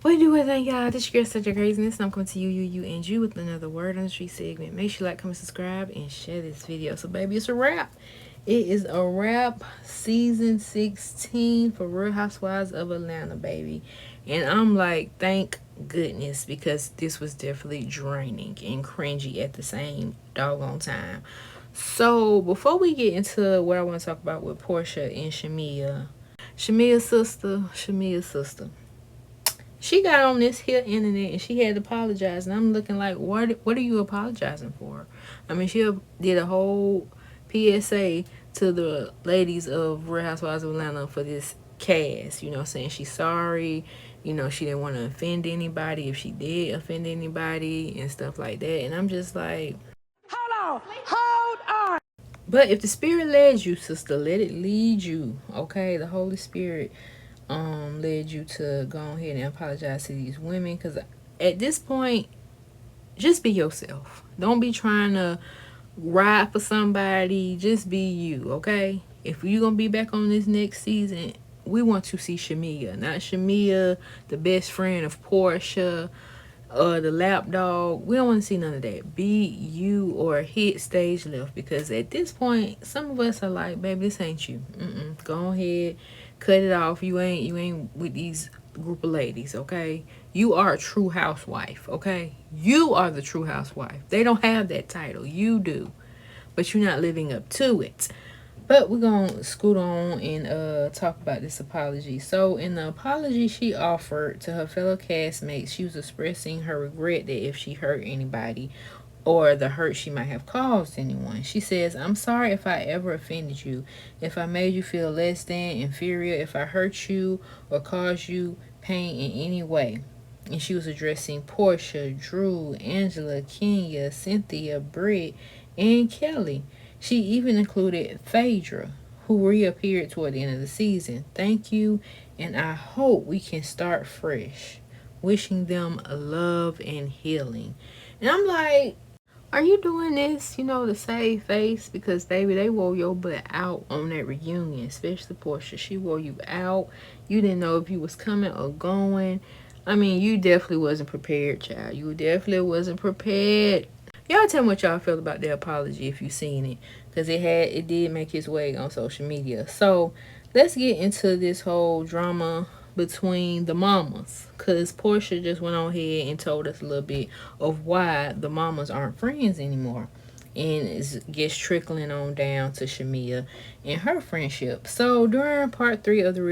What do I think, y'all? This your girl, such a craziness. And I'm coming to you, and you with another word on the street segment. Make sure you like, comment, subscribe, and share this video. So, baby, it's a wrap. It is a wrap. Season 16 for Real Housewives of Atlanta, baby. And I'm like, thank goodness, because this was definitely draining and cringy at the same doggone time. So, before we get into what I want to talk about with Porsha and Shamea's sister, she got on this here internet and she had to apologize, and I'm looking like, what are you apologizing for? I mean, she did a whole PSA to the ladies of Real Housewives of Atlanta for this cast, saying she's sorry, she didn't want to offend anybody if she did offend anybody and stuff like that. And I'm just like, but if the spirit led you, sister, let it lead you. Okay, the Holy Spirit led you to go ahead and apologize to these women, because at this point, just be yourself. Don't be trying to ride for somebody. Just be you. Okay, if you're gonna be back on this next season, we want to see Shamea, not Shamea, the best friend of Porsha, the lap dog. We don't want to see none of that. Be you or hit stage left, because at this point, some of us are like, baby, this ain't you. Go ahead, cut it off. You ain't with these group of ladies. Okay, you are a true housewife. Okay, you are the true housewife. They don't have that title, you do, but you're not living up to it. But we're going to scoot on and talk about this apology. So, in the apology she offered to her fellow castmates, she was expressing her regret that if she hurt anybody or the hurt she might have caused anyone. She says, "I'm sorry if I ever offended you, if I made you feel less than, inferior, if I hurt you or caused you pain in any way." And she was addressing Porsha, Drew, Angela, Kenya, Cynthia, Britt, and Kelly. She even included Phaedra, who reappeared toward the end of the season. "Thank you, and I hope we can start fresh. Wishing them love and healing." And I'm like, are you doing this, to save face? Because, baby, they wore your butt out on that reunion, especially Porsha. She wore you out. You didn't know if you was coming or going. I mean, you definitely wasn't prepared, child. You definitely wasn't prepared. Y'all tell me what y'all feel about the apology if you seen it, because it did make its way on social media. So let's get into this whole drama between the mamas, because Porsha just went on ahead and told us a little bit of why the mamas aren't friends anymore, and it gets trickling on down to Shamea and her friendship. So during part 3 of the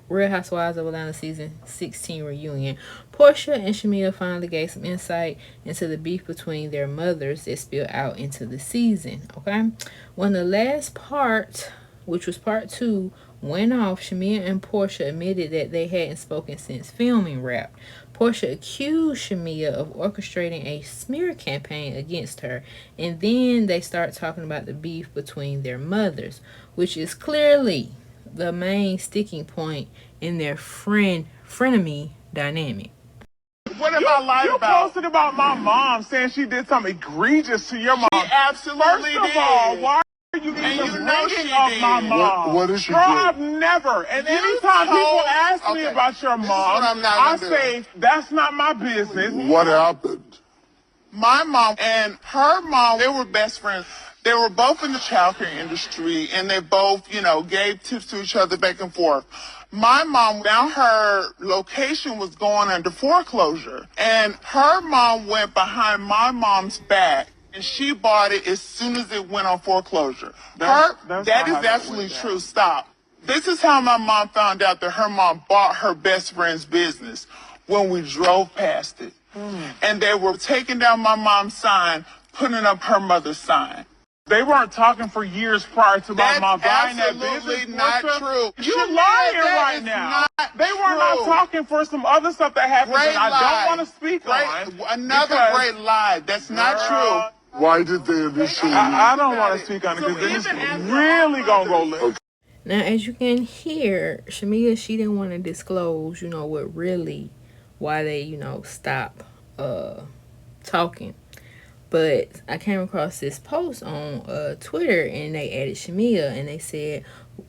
Real Housewives of Atlanta season 16 reunion, Porsha and Shamea finally gave some insight into the beef between their mothers that spilled out into the season. Okay, when the last part, which was part 2, went off, Shamea and Porsha admitted that they hadn't spoken since filming wrapped. Porsha accused Shamea of orchestrating a smear campaign against her, and then they start talking about the beef between their mothers, which is clearly the main sticking point in their frenemy dynamic. What am I lying about? You posted about my mom saying she did something egregious to your mom. She absolutely did. First of all, why are you even bringing up my mom? What did she Girl, do? I've never. And anytime people ask me about your mom, I say, that's not my business. What happened? My mom and her mom, they were best friends. They were both in the childcare industry, and they both, gave tips to each other back and forth. My mom, now her location was going under foreclosure, and her mom went behind my mom's back, and she bought it as soon as it went on foreclosure. That is absolutely true. Stop. This is how my mom found out that her mom bought her best friend's business, when we drove past it. And they were taking down my mom's sign, putting up her mother's sign. They weren't talking for years prior to my mom buying that business. That's absolutely not true. You're lying right now. They were not talking for some other stuff that happened that I don't want to speak on. Another great lie. That's not true. Why did they initially? I don't want to speak on it, because then it's really going to go late. Now, as you can hear, Shamea, she didn't want to disclose, what really, why they, stopped talking. But I came across this post on Twitter, and they added Shamea, and they said,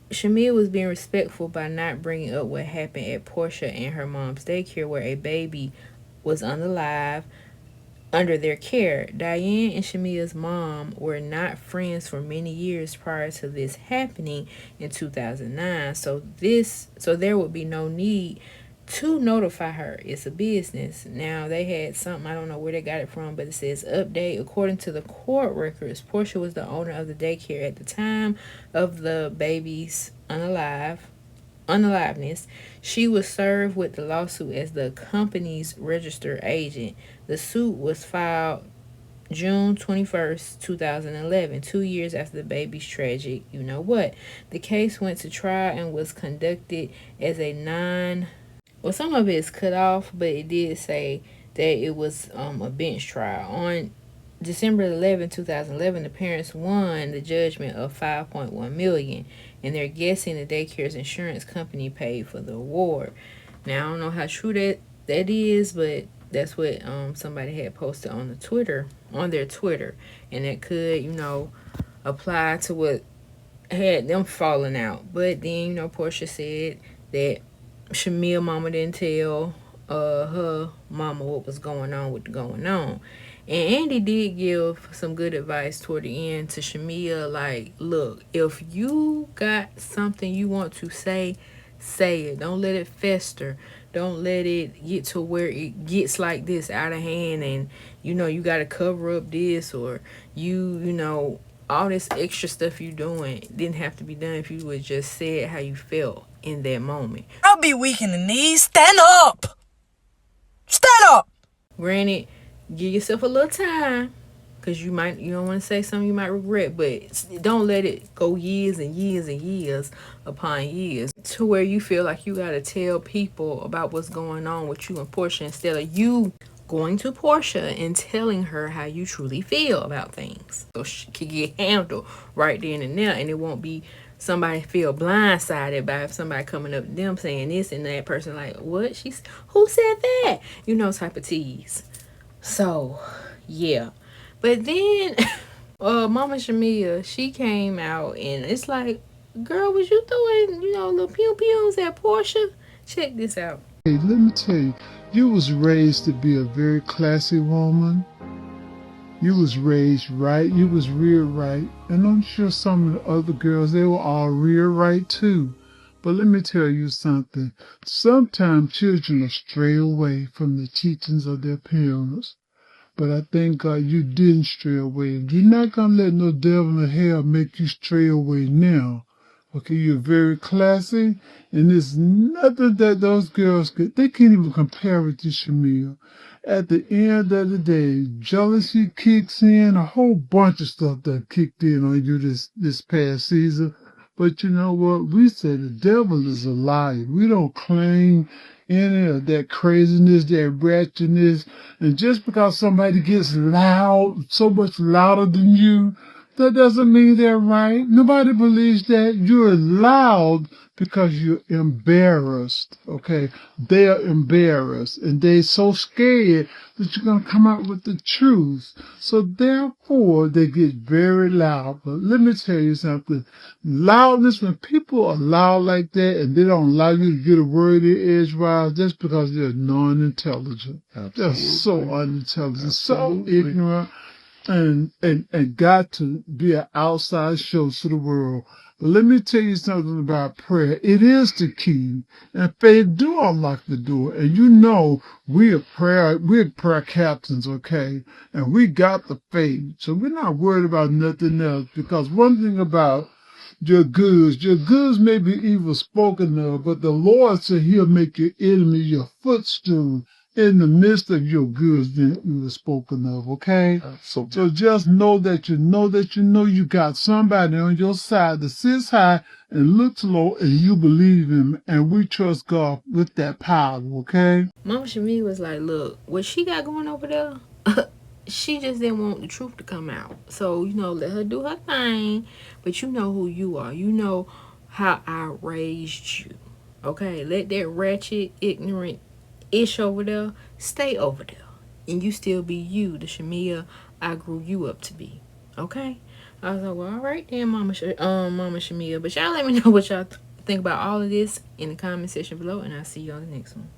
Shamea was being respectful by not bringing up what happened at Porsha and her mom's daycare, where a baby was unalive under their care. Diane and Shamea's mom were not friends for many years prior to this happening in 2009. So there would be no need to notify her. It's a business. Now they had something, I don't know where they got it from, but it says update. According to the court records, Porsha was the owner of the daycare at the time of the baby's unaliveness. She was served with the lawsuit as the company's registered agent. The suit was filed June 21st, 2011, 2 years after the baby's tragic, you know what. The case went to trial and was conducted as a well, some of it is cut off, but it did say that it was a bench trial. On December 11, 2011, the parents won the judgment of 5.1 million, and they're guessing the daycare's insurance company paid for the award. Now I don't know how true that is, but that's what somebody had posted on their Twitter, and it could apply to what had them falling out. But then Porsha said that Shamea mama didn't tell her mama what was going on with going on. And Andy did give some good advice toward the end to Shamea, like, look, if you got something you want to say it. Don't let it fester. Don't let it get to where it gets like this out of hand and you got to cover up this, or all this extra stuff you doing didn't have to be done if you would just say it how you felt in that moment. I'll be weak in the knees. Stand up! Stand up! Granted, give yourself a little time, because you don't want to say something you might regret, but don't let it go years and years and years upon years to where you feel like you got to tell people about what's going on with you and Porsha, instead of you going to Porsha and telling her how you truly feel about things, so she can get handled right then and there, and it won't be somebody feel blindsided by somebody coming up to them saying this, and that person like, what? Who said that? Type of tease. So yeah. But then Mama Shamea, she came out and it's like, girl, was you throwing, little pew pews at Porsha? Check this out. Hey, let me tell you, you was raised to be a very classy woman. You was raised right. You was reared right. And I'm sure some of the other girls, they were all reared right too. But let me tell you something. Sometimes children will stray away from the teachings of their parents. But I thank God you didn't stray away. You're not going to let no devil in hell make you stray away now. Okay, you're very classy, and there's nothing that those girls they can't even compare it to Shamea. At the end of the day, jealousy kicks in, a whole bunch of stuff that kicked in on you this past season. But you know what? We say the devil is a liar. We don't claim any of that craziness, that ratchetness. And just because somebody gets loud, so much louder than you, that doesn't mean they're right. Nobody believes that. You're loud because you're embarrassed, okay? They're embarrassed, and they're so scared that you're going to come out with the truth. So therefore, they get very loud. But let me tell you something. Loudness, when people are loud like that and they don't allow you to get a word in edgewise, that's because they're non-intelligent. Absolutely. They're so unintelligent, absolutely, so ignorant, and got to be an outside show to the world. But let me tell you something about prayer. It is the key. And faith do unlock the door. And we're prayer captains, okay? And we got the faith. So we're not worried about nothing else. Because one thing about your goods may be evil spoken of, but the Lord said he'll make your enemy your footstool in the midst of your goods that you were spoken of, okay? So just know that you got somebody on your side that sits high and looks low, and you believe him, and we trust God with that power, okay? Mama Shamea was like, look, what she got going over there, she just didn't want the truth to come out. So, let her do her thing, but you know who you are. You know how I raised you, okay? Let that ratchet, ignorant ish over there stay over there, and you still be you, the Shamea I grew you up to be. Okay. I was like, well, all right then, Mama Shamea. But y'all let me know what y'all think about all of this in the comment section below, and I'll see you on the next one.